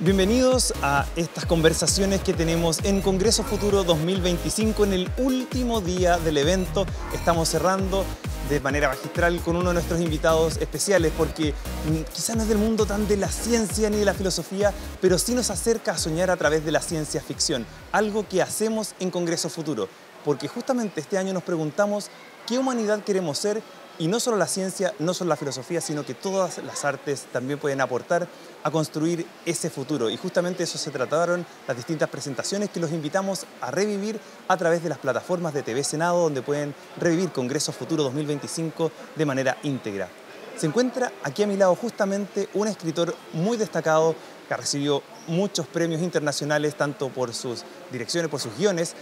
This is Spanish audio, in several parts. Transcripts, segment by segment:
Bienvenidos a estas conversaciones que tenemos en Congreso Futuro 2025, en el último día del evento. Estamos cerrando de manera magistral con uno de nuestros invitados especiales porque quizás no es del mundo tan de la ciencia ni de la filosofía, pero sí nos acerca a soñar a través de la ciencia ficción, algo que hacemos en Congreso Futuro, porque justamente este año nos preguntamos qué humanidad queremos ser. Y no solo la ciencia, no solo la filosofía, sino que todas las artes también pueden aportar a construir ese futuro. Y justamente de eso se trataron las distintas presentaciones que los invitamos a revivir a través de las plataformas de TV Senado, donde pueden revivir Congreso Futuro 2025 de manera íntegra. Se encuentra aquí a mi lado justamente un escritor muy destacado que recibió muchos premios internacionales, tanto por sus direcciones, por sus guiones.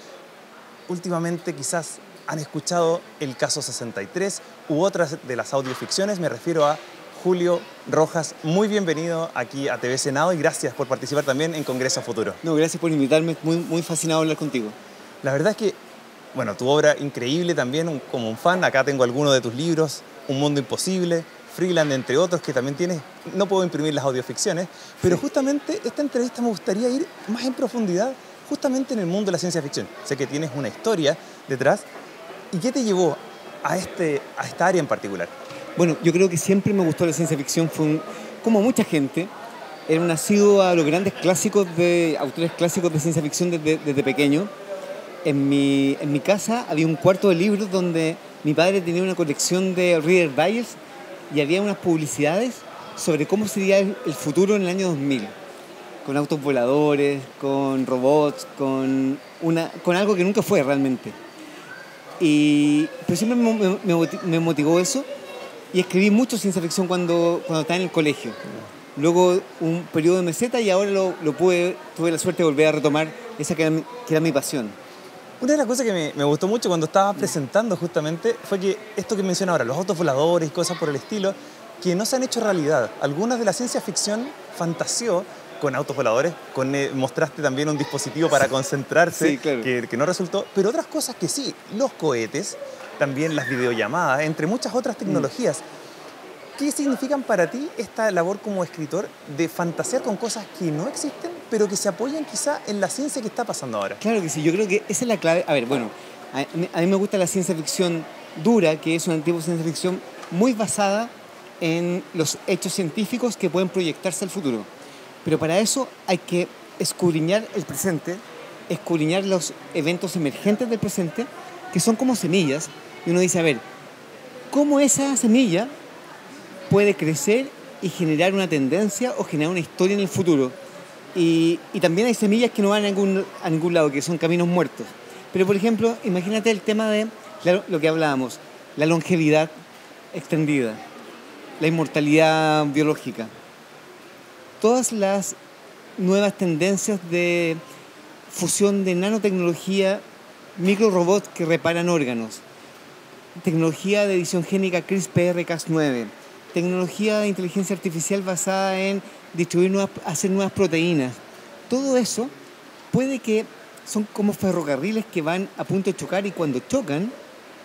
Últimamente quizás han escuchado El Caso 63 u otras de las audioficciones. Me refiero a Julio Rojas. Muy bienvenido aquí a TV Senado y gracias por participar también en Congreso Futuro. No, gracias por invitarme. Muy fascinado de hablar contigo. La verdad es que, bueno, tu obra increíble también, como un fan. Acá tengo algunos de tus libros, Un Mundo Imposible, Freeland, entre otros, que también tienes. No puedo imprimir las audioficciones, pero justamente esta entrevista me gustaría ir más en profundidad justamente en el mundo de la ciencia ficción. Sé que tienes una historia detrás. ¿Y qué te llevó a esta área en particular? Bueno, yo creo que siempre me gustó la ciencia ficción. Como mucha gente, era un asiduo a los grandes autores clásicos de ciencia ficción desde pequeño. En mi casa había un cuarto de libros donde mi padre tenía una colección de Reader Digest y había unas publicidades sobre cómo sería el futuro en el año 2000. Con autos voladores, con robots, con algo que nunca fue realmente. Pero siempre me motivó eso y escribí mucho ciencia ficción cuando estaba en el colegio. Luego un periodo de meseta y ahora tuve la suerte de volver a retomar esa que era mi pasión. Una de las cosas que me gustó mucho cuando estaba presentando justamente fue que esto que menciona ahora, los autos voladores y cosas por el estilo, que no se han hecho realidad. Algunas de la ciencia ficción fantaseó con autos voladores, mostraste también un dispositivo para concentrarse, sí, claro. que no resultó, pero otras cosas que sí, los cohetes, también las videollamadas, entre muchas otras tecnologías. ¿Qué significan para ti esta labor como escritor de fantasear con cosas que no existen, pero que se apoyan quizá en la ciencia que está pasando ahora? Claro que sí, yo creo que esa es la clave. A ver, bueno, a mí me gusta la ciencia ficción dura, que es un tipo de ciencia ficción muy basada en los hechos científicos que pueden proyectarse al futuro. Pero para eso hay que escudriñar el presente, escudriñar los eventos emergentes del presente, que son como semillas. Y uno dice, a ver, ¿cómo esa semilla puede crecer y generar una tendencia o generar una historia en el futuro? Y también hay semillas que no van a ningún lado, que son caminos muertos. Pero, por ejemplo, imagínate el tema de lo que hablábamos, la longevidad extendida, la inmortalidad biológica. Todas las nuevas tendencias de fusión de nanotecnología, microrobots que reparan órganos, tecnología de edición génica CRISPR-Cas9, tecnología de inteligencia artificial basada en hacer nuevas proteínas. Todo eso puede que son como ferrocarriles que van a punto de chocar y cuando chocan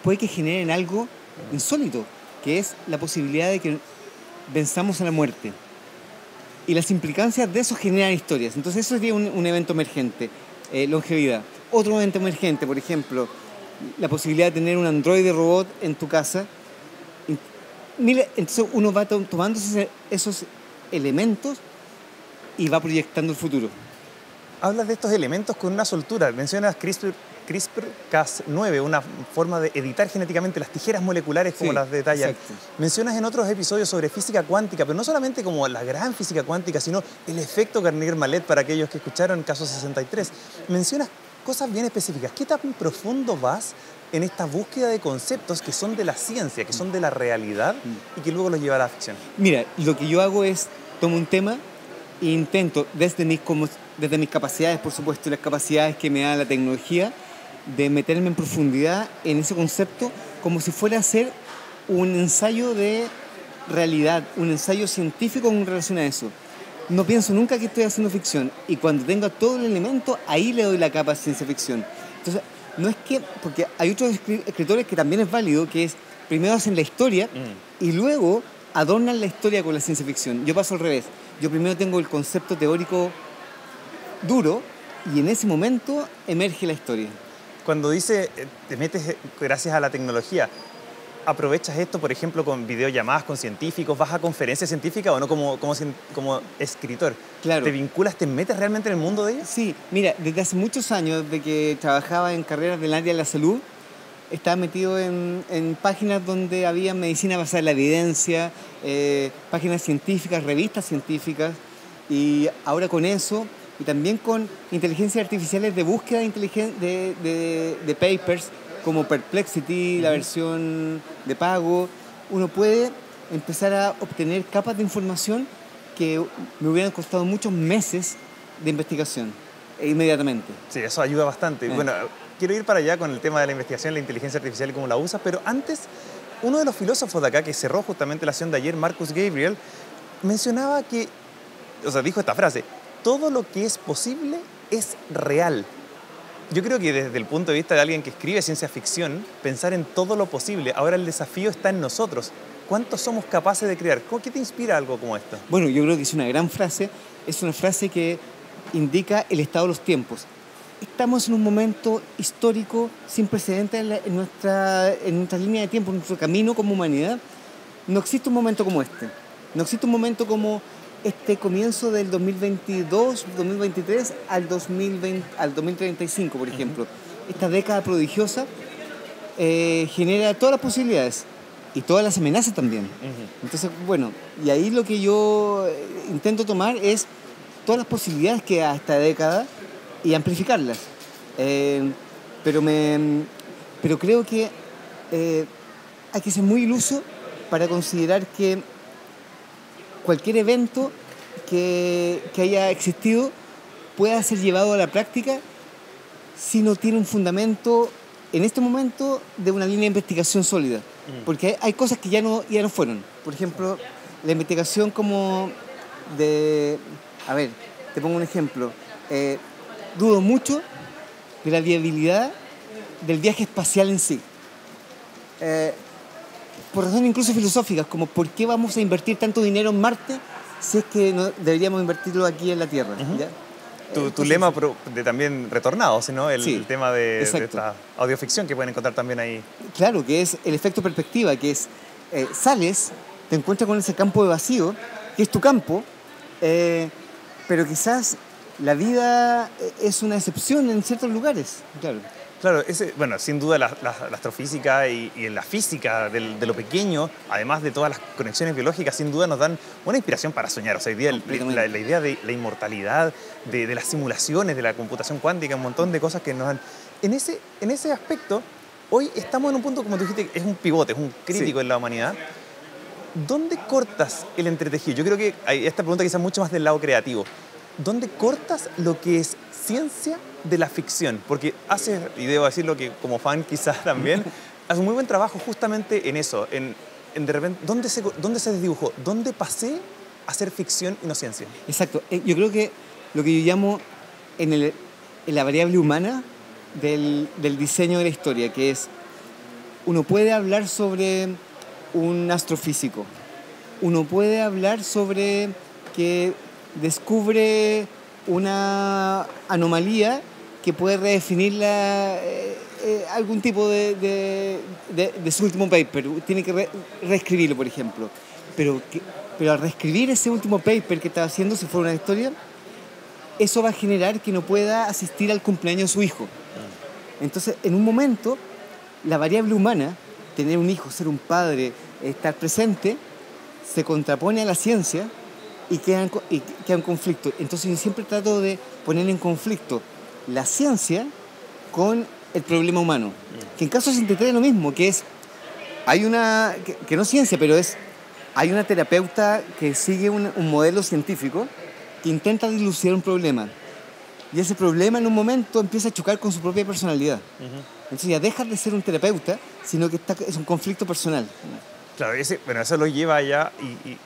puede que generen algo insólito, que es la posibilidad de que venzamos a la muerte. Y las implicancias de eso generan historias. Entonces eso sería un evento emergente, longevidad. Otro evento emergente, por ejemplo, la posibilidad de tener un androide robot en tu casa. Entonces uno va tomando esos elementos y va proyectando el futuro. Hablas de estos elementos con una soltura. Mencionas CRISPR-Cas9, una forma de editar genéticamente las tijeras moleculares como las detallan. Exacto. Mencionas en otros episodios sobre física cuántica, pero no solamente como la gran física cuántica, sino el efecto Carnier-Mallet para aquellos que escucharon Caso 63. Mencionas cosas bien específicas. ¿Qué tan profundo vas en esta búsqueda de conceptos que son de la ciencia, que son de la realidad y que luego los lleva a la ficción? Mira, lo que yo hago es tomo un tema e intento desde mis capacidades, por supuesto, y las capacidades que me da la tecnología, de meterme en profundidad en ese concepto como si fuera a ser un ensayo de realidad, un ensayo científico en relación a eso. No pienso nunca que estoy haciendo ficción y cuando tenga todo el elemento, ahí le doy la capa de ciencia ficción. Entonces, no es que, porque hay otros escritores que también es válido, que es primero hacen la historia y luego adornan la historia con la ciencia ficción. Yo paso al revés. yo primero tengo el concepto teórico duro y en ese momento emerge la historia. Cuando dice te metes gracias a la tecnología, ¿aprovechas esto, por ejemplo, con videollamadas con científicos? ¿Vas a conferencias científicas o no como escritor? Claro. ¿Te vinculas, te metes realmente en el mundo de ellos? Sí, mira, desde hace muchos años, de que trabajaba en carreras del área de la salud, estaba metido en páginas donde había medicina basada en la evidencia, páginas científicas, revistas científicas, y ahora con eso, y también con inteligencias artificiales de búsqueda de papers, como Perplexity, la versión de pago, uno puede empezar a obtener capas de información que me hubieran costado muchos meses de investigación, inmediatamente. Sí, eso ayuda bastante. Bueno, quiero ir para allá con el tema de la investigación, la inteligencia artificial y cómo la usas, pero antes, uno de los filósofos de acá que cerró justamente la sesión de ayer, Marcus Gabriel, mencionaba que, dijo esta frase: todo lo que es posible es real. Yo creo que desde el punto de vista de alguien que escribe ciencia ficción, pensar en todo lo posible, ahora el desafío está en nosotros. ¿Cuántos somos capaces de crear? ¿Qué te inspira algo como esto? Bueno, yo creo que es una gran frase, es una frase que indica el estado de los tiempos. Estamos en un momento histórico sin precedentes en nuestra línea de tiempo, en nuestro camino como humanidad. No existe un momento como este. No existe un momento como este comienzo del 2022, 2023 al 2035, por ejemplo. Esta década prodigiosa genera todas las posibilidades y todas las amenazas también. Entonces, bueno, y ahí lo que yo intento tomar es todas las posibilidades que da esta década y amplificarlas. Pero creo que hay que ser muy iluso para considerar que cualquier evento que haya existido pueda ser llevado a la práctica si no tiene un fundamento en este momento de una línea de investigación sólida. Porque hay cosas que ya no fueron. Por ejemplo, la investigación como de... A ver, te pongo un ejemplo. Dudo mucho de la viabilidad del viaje espacial en sí. Por razones incluso filosóficas, como por qué vamos a invertir tanto dinero en Marte si es que no deberíamos invertirlo aquí en la Tierra. ¿Ya? Tu lema de también retornados, ¿no? El tema de esta audioficción que pueden encontrar también ahí. Claro, que es el efecto perspectiva, que es sales, te encuentras con ese campo de vacío, que es tu campo, pero quizás la vida es una excepción en ciertos lugares. Claro, sin duda la astrofísica y la física de lo pequeño, además de todas las conexiones biológicas, sin duda nos dan una inspiración para soñar. Hoy día la idea de la inmortalidad, de las simulaciones, de la computación cuántica, un montón de cosas que nos dan... En ese aspecto, hoy estamos en un punto, como tú dijiste, es un pivote, es un crítico en la humanidad. ¿Dónde cortas el entretejido? Yo creo que esta pregunta quizás mucho más del lado creativo. ¿Dónde cortas lo que es ciencia de la ficción? Porque y debo decirlo que como fan quizás también, hace un muy buen trabajo justamente en eso, en de repente, ¿dónde se desdibujó? ¿Dónde pasé a hacer ficción y no ciencia? Exacto. Yo creo que lo que yo llamo en la variable humana del diseño de la historia, que es, uno puede hablar sobre un astrofísico, uno puede hablar sobre que descubre una anomalía que puede redefinir algún tipo de su último paper. Tiene que reescribirlo, por ejemplo. Pero al reescribir ese último paper que estaba haciendo, si fuera una historia, eso va a generar que no pueda asistir al cumpleaños de su hijo. Entonces, en un momento, la variable humana, tener un hijo, ser un padre, estar presente, se contrapone a la ciencia y queda en conflicto. Entonces yo siempre trato de poner en conflicto la ciencia con el problema humano. Que en caso 63 es lo mismo, que es, hay una, que no es ciencia, pero hay una terapeuta que sigue un modelo científico que intenta dilucidar un problema. Y ese problema en un momento empieza a chocar con su propia personalidad. Entonces ya dejas de ser un terapeuta, sino que es un conflicto personal. Claro, eso lo lleva allá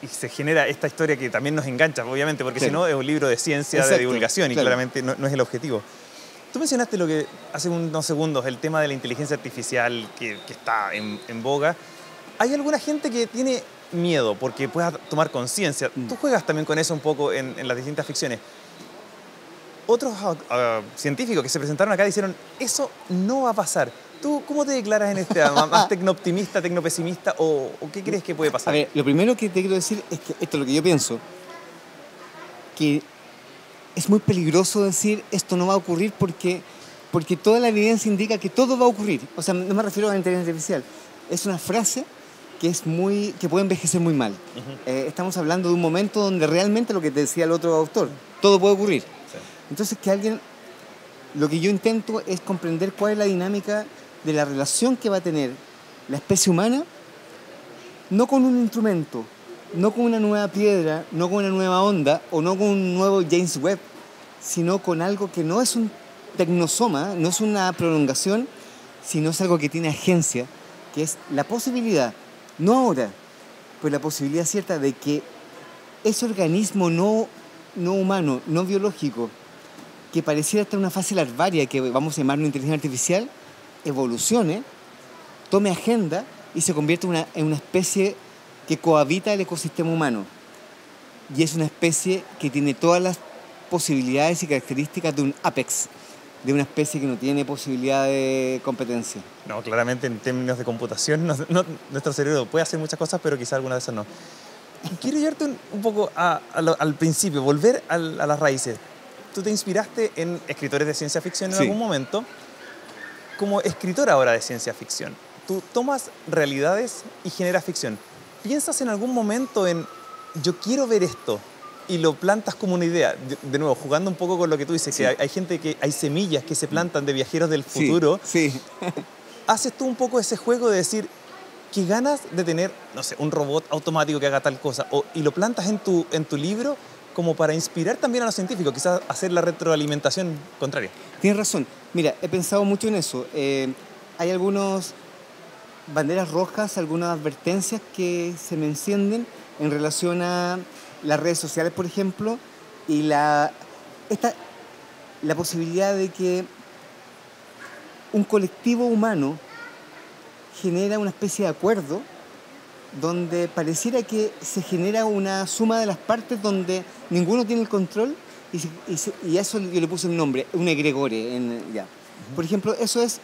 y se genera esta historia que también nos engancha, obviamente, porque si no es un libro de ciencia, de divulgación, y claramente no es el objetivo. Tú mencionaste lo que hace unos segundos, el tema de la inteligencia artificial que está en boga. Hay alguna gente que tiene miedo, porque puedas tomar conciencia. Tú juegas también con eso un poco en las distintas ficciones. Otros científicos que se presentaron acá dijeron, eso no va a pasar. ¿Tú cómo te declaras en este más tecnooptimista, tecnopesimista o qué crees que puede pasar? A ver, lo primero que te quiero decir es que esto es lo que yo pienso, que es muy peligroso decir esto no va a ocurrir porque toda la evidencia indica que todo va a ocurrir. O sea, no me refiero a la inteligencia artificial. Es una frase que puede envejecer muy mal. Estamos hablando de un momento donde realmente lo que te decía el otro autor, todo puede ocurrir. Sí. Entonces lo que yo intento es comprender cuál es la dinámica de la relación que va a tener la especie humana, no con un instrumento, no con una nueva piedra, no con una nueva onda o no con un nuevo James Webb, sino con algo que no es un tecnosoma, no es una prolongación, sino es algo que tiene agencia, que es la posibilidad, no ahora, pero la posibilidad cierta de que ese organismo no humano, no biológico, que pareciera estar en una fase larvaria, que vamos a llamarlo inteligencia artificial, evolucione, tome agenda y se convierte en una especie que cohabita el ecosistema humano. Y es una especie que tiene todas las posibilidades y características de un apex, de una especie que no tiene posibilidad de competencia. No, claramente en términos de computación, nuestro cerebro puede hacer muchas cosas, pero quizá algunas de esas no. Quiero llevarte un poco al principio, volver a las raíces. Tú te inspiraste en escritores de ciencia ficción en algún momento. Como escritor ahora de ciencia ficción, tú tomas realidades y generas ficción. ¿Piensas en algún momento en yo quiero ver esto y lo plantas como una idea? De nuevo, jugando un poco con lo que tú dices, que hay semillas que se plantan de viajeros del futuro. Sí. ¿Haces tú un poco ese juego de decir qué ganas de tener, no sé, un robot automático que haga tal cosa y lo plantas en tu libro como para inspirar también a los científicos, quizás hacer la retroalimentación contraria? Tienes razón. Mira, he pensado mucho en eso. Hay algunas banderas rojas, algunas advertencias que se me encienden en relación a las redes sociales, por ejemplo, y la posibilidad de que un colectivo humano genera una especie de acuerdo donde pareciera que se genera una suma de las partes donde ninguno tiene el control y a eso yo le puse un nombre, un egregore. Por ejemplo, eso es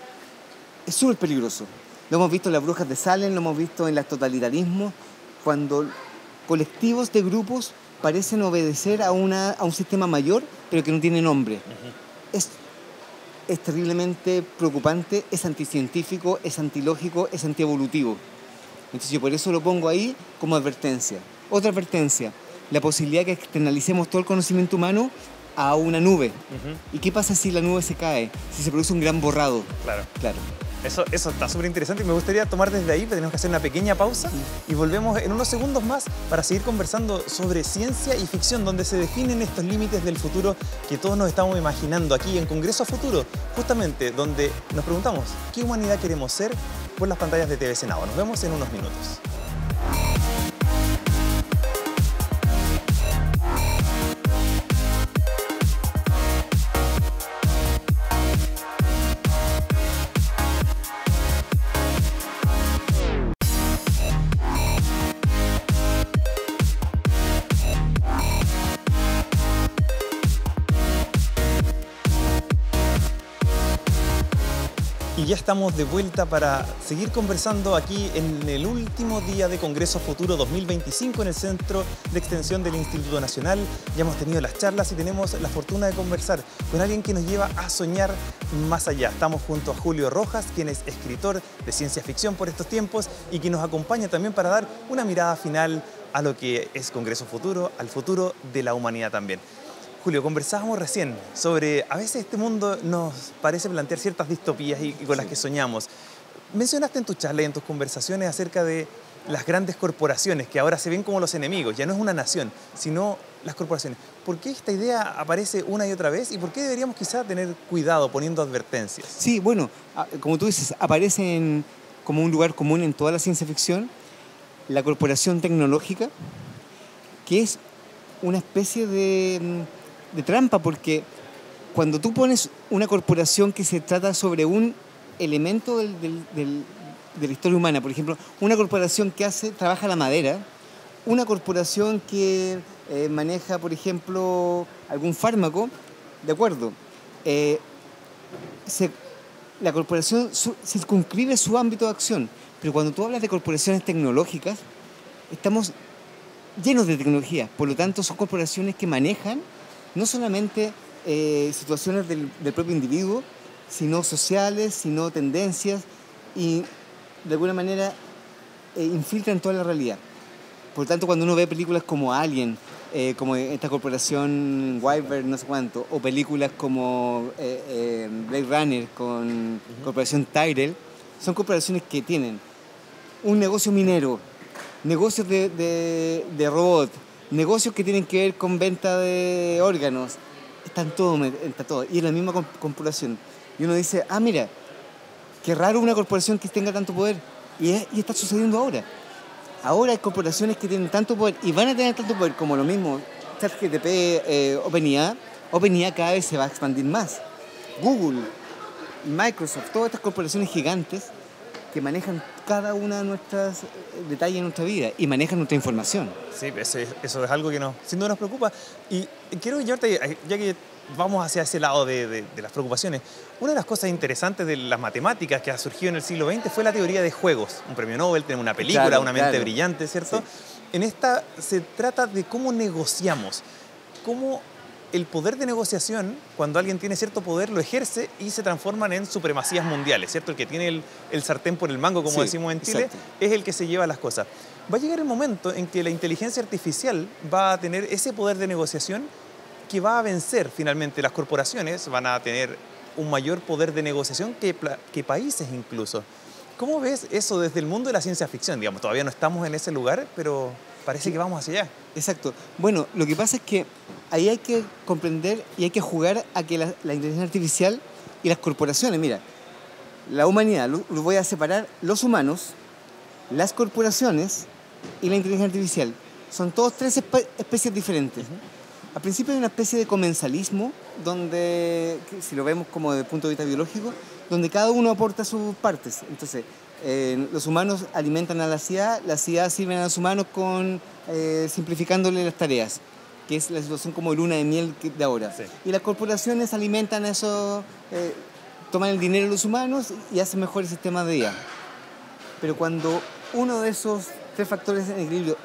súper peligroso. Lo hemos visto en las brujas de Salem, lo hemos visto en los totalitarismos, cuando colectivos de grupos parecen obedecer a un sistema mayor, pero que no tiene nombre. Es terriblemente preocupante, es anticientífico, es antilógico, es antievolutivo. Entonces yo por eso lo pongo ahí como advertencia. Otra advertencia, la posibilidad de que externalicemos todo el conocimiento humano a una nube. ¿Y qué pasa si la nube se cae? Si se produce un gran borrado. Claro. Claro. Eso está súper interesante y me gustaría tomar desde ahí, pero tenemos que hacer una pequeña pausa y volvemos en unos segundos más para seguir conversando sobre ciencia y ficción, donde se definen estos límites del futuro que todos nos estamos imaginando aquí en Congreso Futuro, justamente donde nos preguntamos ¿qué humanidad queremos ser? Por las pantallas de TV Senado. Nos vemos en unos minutos. Y ya estamos de vuelta para seguir conversando aquí en el último día de Congreso Futuro 2025 en el Centro de Extensión del Instituto Nacional. Ya hemos tenido las charlas y tenemos la fortuna de conversar con alguien que nos lleva a soñar más allá. Estamos junto a Julio Rojas, quien es escritor de ciencia ficción por estos tiempos y que nos acompaña también para dar una mirada final a lo que es Congreso Futuro, al futuro de la humanidad también. Julio, conversábamos recién sobre, a veces este mundo nos parece plantear ciertas distopías y con las que soñamos. Mencionaste en tu charla y en tus conversaciones acerca de las grandes corporaciones que ahora se ven como los enemigos, ya no es una nación, sino las corporaciones. ¿Por qué esta idea aparece una y otra vez y por qué deberíamos quizá tener cuidado poniendo advertencias? Sí, bueno, como tú dices, aparece como un lugar común en toda la ciencia ficción la corporación tecnológica, que es una especie de trampa, porque cuando tú pones una corporación que se trata sobre un elemento de la historia humana, por ejemplo, una corporación que trabaja la madera, una corporación que maneja, por ejemplo, algún fármaco, de acuerdo, la corporación circunscribe su ámbito de acción, pero cuando tú hablas de corporaciones tecnológicas, estamos llenos de tecnología, por lo tanto son corporaciones que manejan no solamente situaciones del propio individuo, sino sociales, sino tendencias, y de alguna manera infiltran toda la realidad. Por lo tanto, cuando uno ve películas como Alien, como esta corporación Wyvern, no sé cuánto, o películas como Blade Runner con corporación Tyrell, son corporaciones que tienen un negocio minero, negocios de robot, negocios que tienen que ver con venta de órganos, está todo, y es la misma corporación. Y uno dice, mira, qué raro una corporación que tenga tanto poder, y está sucediendo ahora. Ahora hay corporaciones que tienen tanto poder y van a tener tanto poder como lo mismo ChatGPT, OpenAI cada vez se va a expandir más. Google, Microsoft, todas estas corporaciones gigantes que manejan cada una de nuestras detalles de nuestra vida y manejan nuestra información. Sí, eso es algo que sin duda nos preocupa. Y quiero llevarte, ya que vamos hacia ese lado de las preocupaciones, una de las cosas interesantes de las matemáticas que ha surgido en el siglo XX fue la teoría de juegos. Un premio Nobel, tenemos una película, Una mente brillante, ¿cierto? Sí. En esta se trata de cómo negociamos, cómo el poder de negociación, cuando alguien tiene cierto poder, lo ejerce y se transforman en supremacías mundiales, ¿cierto? El que tiene el sartén por el mango, como decimos en Chile, es el que se lleva las cosas. Va a llegar el momento en que la inteligencia artificial va a tener ese poder de negociación que va a vencer finalmente. Las corporaciones van a tener un mayor poder de negociación que países incluso. ¿Cómo ves eso desde el mundo de la ciencia ficción? Digamos, todavía no estamos en ese lugar, pero parece que vamos hacia allá. Exacto. Bueno, lo que pasa es que ahí hay que comprender y hay que jugar a que la inteligencia artificial y las corporaciones, mira, la humanidad, lo voy a separar, los humanos, las corporaciones y la inteligencia artificial. Son todos tres especies diferentes. Al principio hay una especie de comensalismo, donde, si lo vemos como desde el punto de vista biológico, donde cada uno aporta sus partes. Entonces, los humanos alimentan a la CIA sirven a los humanos simplificándole las tareas, que es la situación como de luna de miel de ahora. Sí. Y las corporaciones alimentan eso, toman el dinero de los humanos y hacen mejores sistemas de IA. Pero cuando uno de esos tres factores en equilibrio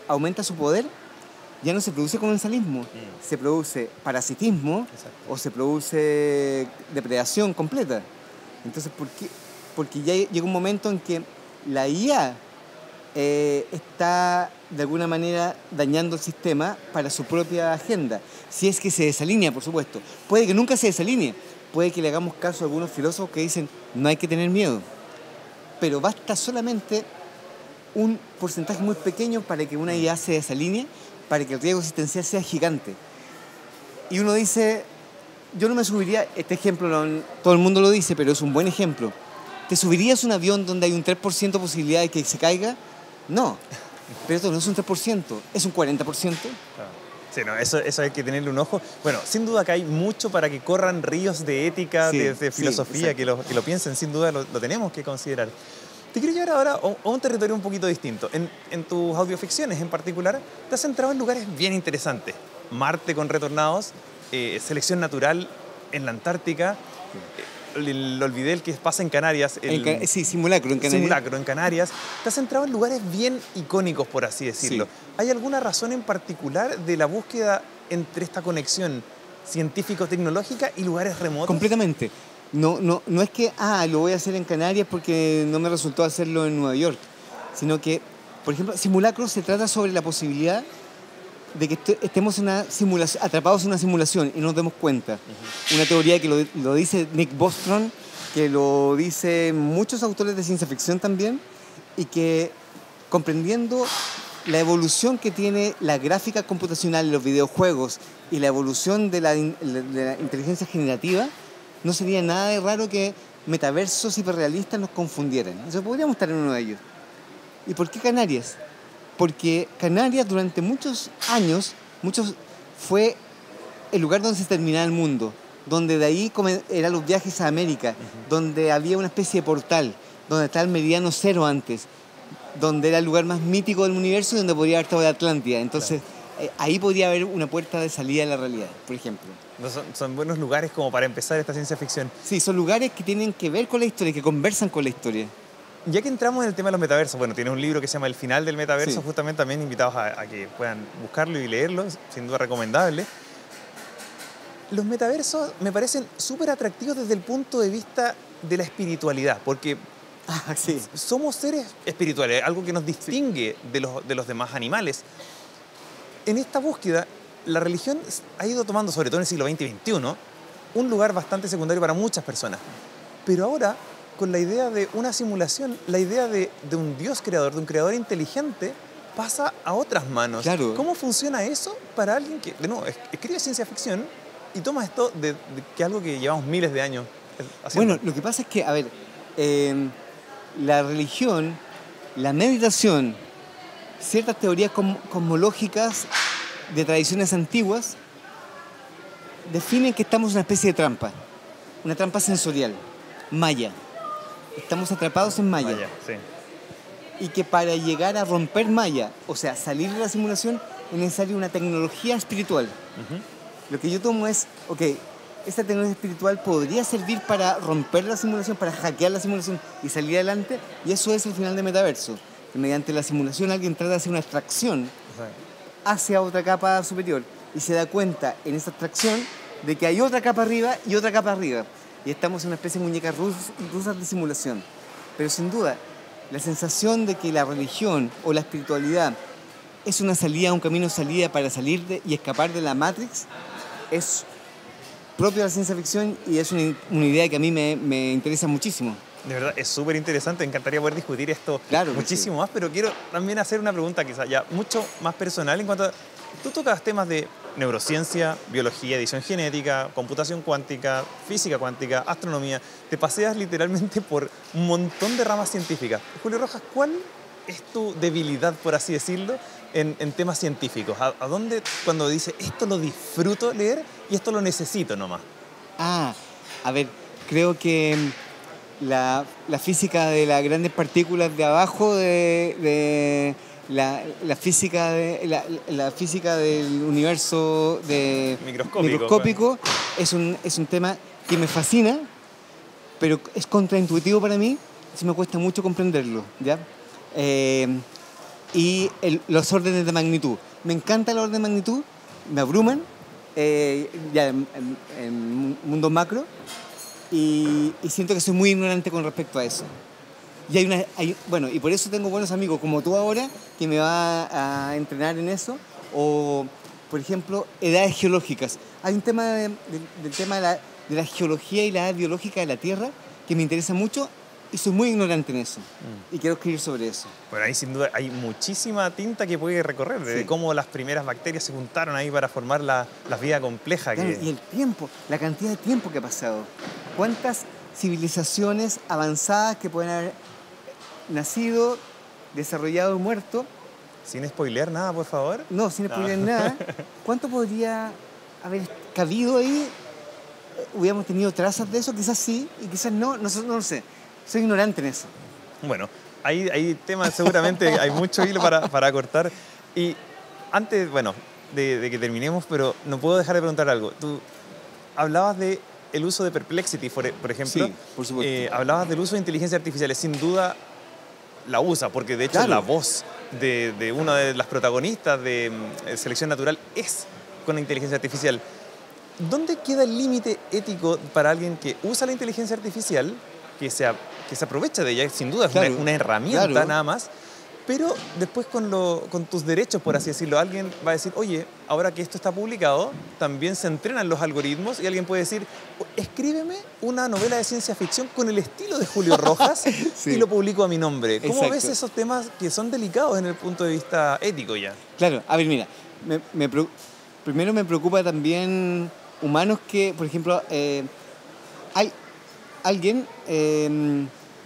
aumenta su poder, ya no se produce comensalismo, se produce parasitismo. Exacto. O se produce depredación completa. Entonces, ¿por qué? Porque ya llega un momento en que la IA está de alguna manera dañando el sistema para su propia agenda. Si es que se desalinea, por supuesto. Puede que nunca se desalinee, puede que le hagamos caso a algunos filósofos que dicen no hay que tener miedo, pero basta solamente un porcentaje muy pequeño para que una IA se desalinee, para que el riesgo existencial sea gigante. Y uno dice, yo no me subiría, este ejemplo todo el mundo lo dice, pero es un buen ejemplo. ¿Te subirías a un avión donde hay un 3% de posibilidad de que se caiga? No, pero esto no es un 3%, es un 40%. Sí, no, eso hay que tenerle un ojo. Bueno, sin duda que hay mucho para que corran ríos de ética, de filosofía, que lo piensen, sin duda lo tenemos que considerar. Te quiero llevar ahora a un territorio un poquito distinto. En tus audioficciones en particular, te has centrado en lugares bien interesantes. Marte con retornados, selección natural en la Antártica, lo olvidé, el que pasa en Canarias. Simulacro en Canarias. Simulacro en Canarias. Te has centrado en lugares bien icónicos, por así decirlo. Sí. ¿Hay alguna razón en particular de la búsqueda entre esta conexión científico-tecnológica y lugares remotos? Completamente. No es que, lo voy a hacer en Canarias porque no me resultó hacerlo en Nueva York, sino que, por ejemplo, Simulacro se trata sobre la posibilidad de que estemos atrapados en una simulación y no nos demos cuenta. Una teoría que lo dice Nick Bostrom, que lo dicen muchos autores de ciencia ficción también, y que comprendiendo la evolución que tiene la gráfica computacional en los videojuegos y la evolución de la inteligencia generativa, no sería nada de raro que metaversos hiperrealistas nos confundieran. Entonces podríamos estar en uno de ellos. ¿Y por qué Canarias? Porque Canarias durante muchos años fue el lugar donde se terminaba el mundo, donde de ahí eran los viajes a América, donde había una especie de portal, donde estaba el meridiano cero antes, donde era el lugar más mítico del universo y donde podría haber estado la Atlántida. Entonces, ahí podría haber una puerta de salida a la realidad, por ejemplo. No son buenos lugares como para empezar esta ciencia ficción. Sí, son lugares que tienen que ver con la historia, que conversan con la historia. Ya que entramos en el tema de los metaversos, bueno, tienes un libro que se llama El final del metaverso, Sí. justamente también invitados a que puedan buscarlo y leerlo, sin duda recomendable. Los metaversos me parecen súper atractivos desde el punto de vista de la espiritualidad, porque Sí. somos seres espirituales, algo que nos distingue de los demás animales. En esta búsqueda, la religión ha ido tomando, sobre todo en el siglo XX y XXI, un lugar bastante secundario para muchas personas. Pero ahora, con la idea de una simulación, la idea de un Dios creador, de un creador inteligente, pasa a otras manos. Claro. ¿Cómo funciona eso para alguien que, de nuevo, escribe ciencia ficción y toma esto de que algo que llevamos miles de años haciendo? Bueno, lo que pasa es que, a ver, la religión, la meditación, ciertas teorías cosmológicas de tradiciones antiguas definen que estamos en una especie de trampa, una trampa sensorial, maya. Estamos atrapados en maya. Vaya, sí. Y que para llegar a romper maya, o sea, salir de la simulación, es necesaria una tecnología espiritual. Ujú. Lo que yo tomo es, ok, esta tecnología espiritual podría servir para romper la simulación, para hackear la simulación y salir adelante, y eso es el final de Metaverso. Que mediante la simulación alguien trata de hacer una abstracción Exacto. hacia otra capa superior y se da cuenta en esa abstracción de que hay otra capa arriba y otra capa arriba. Y estamos en una especie de muñecas rusas de simulación. Pero sin duda, la sensación de que la religión o la espiritualidad es una salida, un camino de salida para salir y escapar de la Matrix, es propio de la ciencia ficción y es una idea que a mí me interesa muchísimo. De verdad, es súper interesante, me encantaría poder discutir esto Claro que muchísimo más, pero quiero también hacer una pregunta quizás ya mucho más personal en cuanto a... Tú tocas temas de neurociencia, biología, edición genética, computación cuántica, física cuántica, astronomía. Te paseas literalmente por un montón de ramas científicas. Julio Rojas, ¿cuál es tu debilidad, por así decirlo, en temas científicos? ¿A dónde cuando dices, esto lo disfruto leer y esto lo necesito nomás? A ver, creo que la física de las grandes partículas de abajo la física del universo microscópico es un tema que me fascina, pero es contraintuitivo para mí, sí me cuesta mucho comprenderlo, ¿ya? Y los órdenes de magnitud. Me encanta el orden de magnitud, me abruman, ya en mundo macro, y siento que soy muy ignorante con respecto a eso. Y bueno, y por eso tengo buenos amigos como tú ahora, que me va a entrenar en eso, o, por ejemplo, edades geológicas. Hay un tema del tema de la geología y la edad biológica de la Tierra que me interesa mucho y soy muy ignorante en eso. Y quiero escribir sobre eso. Bueno, ahí sin duda hay muchísima tinta que puede recorrer, desde cómo las primeras bacterias se juntaron ahí para formar la vida compleja. Claro, y el tiempo, la cantidad de tiempo que ha pasado. ¿Cuántas civilizaciones avanzadas que pueden haber nacido, desarrollado y muerto? Sin spoilear nada, por favor. No, sin spoiler nada. ¿Cuánto podría haber cabido ahí? ¿Hubiéramos tenido trazas de eso? Quizás sí y quizás no lo sé. Soy ignorante en eso. Bueno, hay temas, seguramente hay mucho hilo para cortar. Y antes, bueno, de que terminemos, pero no puedo dejar de preguntar algo. Tú hablabas de el uso de Perplexity, por ejemplo. Sí, por supuesto. Hablabas del uso de inteligencia artificial. Sin duda la usa, porque de hecho Claro. la voz de una de las protagonistas de Selección Natural es con inteligencia artificial. ¿Dónde queda el límite ético para alguien que usa la inteligencia artificial, que se aprovecha de ella? Sin duda es Claro, una herramienta claro. nada más, pero después con tus derechos, por así decirlo, alguien va a decir, oye, ahora que esto está publicado, también se entrenan los algoritmos y alguien puede decir, escríbeme una novela de ciencia ficción con el estilo de Julio Rojas Sí. y lo publico a mi nombre. ¿Cómo Exacto. ves esos temas que son delicados en el punto de vista ético ya? Claro, a ver, mira, primero me preocupa también humanos que, por ejemplo, alguien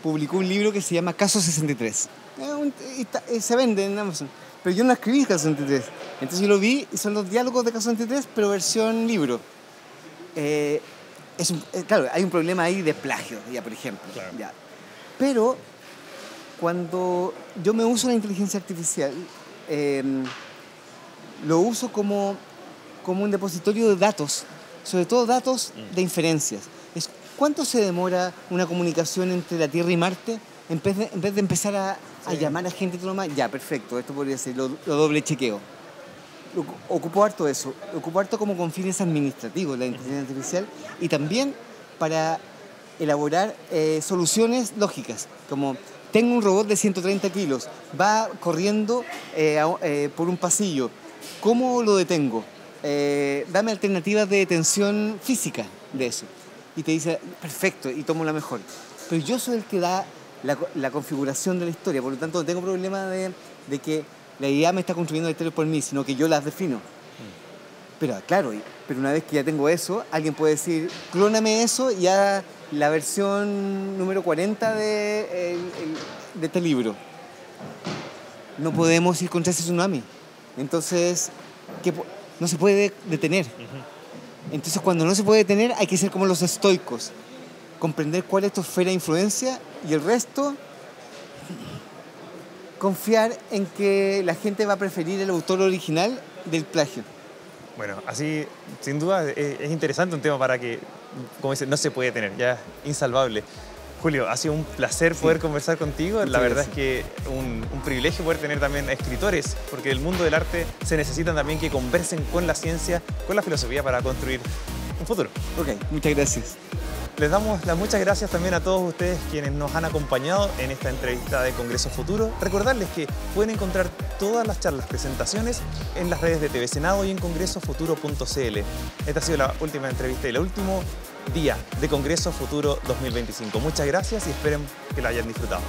publicó un libro que se llama Caso 63. Se vende en Amazon. Pero yo no escribí Caso 63. Entonces yo lo vi y son los diálogos de Caso 63, pero versión libro. Claro, hay un problema ahí de plagio, ya, por ejemplo. Claro. Ya. Pero cuando yo me uso la inteligencia artificial, lo uso como un depositorio de datos, sobre todo datos de inferencias. ¿Cuánto se demora una comunicación entre la Tierra y Marte? En vez de empezar a llamar a gente y todo lo más, ya, perfecto, esto podría ser, lo doble chequeo. Ocupo harto eso, ocupo harto como con fines administrativos la inteligencia artificial y también para elaborar soluciones lógicas, como tengo un robot de 130 kilos, va corriendo por un pasillo, ¿cómo lo detengo? Dame alternativas de detención física de eso. Y te dice, perfecto, y tomo la mejor. Pero yo soy el que da la configuración de la historia, por lo tanto no tengo problema de que la IA me está construyendo la historia por mí, sino que yo las defino. Pero claro, pero una vez que ya tengo eso, alguien puede decir, clóname eso y ya la versión número 40 de este libro. No podemos ir contra ese tsunami. Entonces, no se puede detener. Entonces, cuando no se puede detener, hay que ser como los estoicos. Comprender cuál es tu esfera de influencia y el resto, confiar en que la gente va a preferir el autor original del plagio. Bueno, así, sin duda, es interesante un tema para que, como dice, no se puede detener, ya es insalvable. Julio, ha sido un placer poder conversar contigo. Muchas la verdad gracias. es que un privilegio poder tener también a escritores, porque del mundo del arte se necesitan también que conversen con la ciencia, con la filosofía para construir un futuro. Ok, muchas gracias. Les damos las muchas gracias también a todos ustedes quienes nos han acompañado en esta entrevista de Congreso Futuro. Recordarles que pueden encontrar todas las charlas, presentaciones en las redes de TV Senado y en congresofuturo.cl. Esta ha sido la última entrevista y el último día de Congreso Futuro 2025. Muchas gracias y esperen que la hayan disfrutado.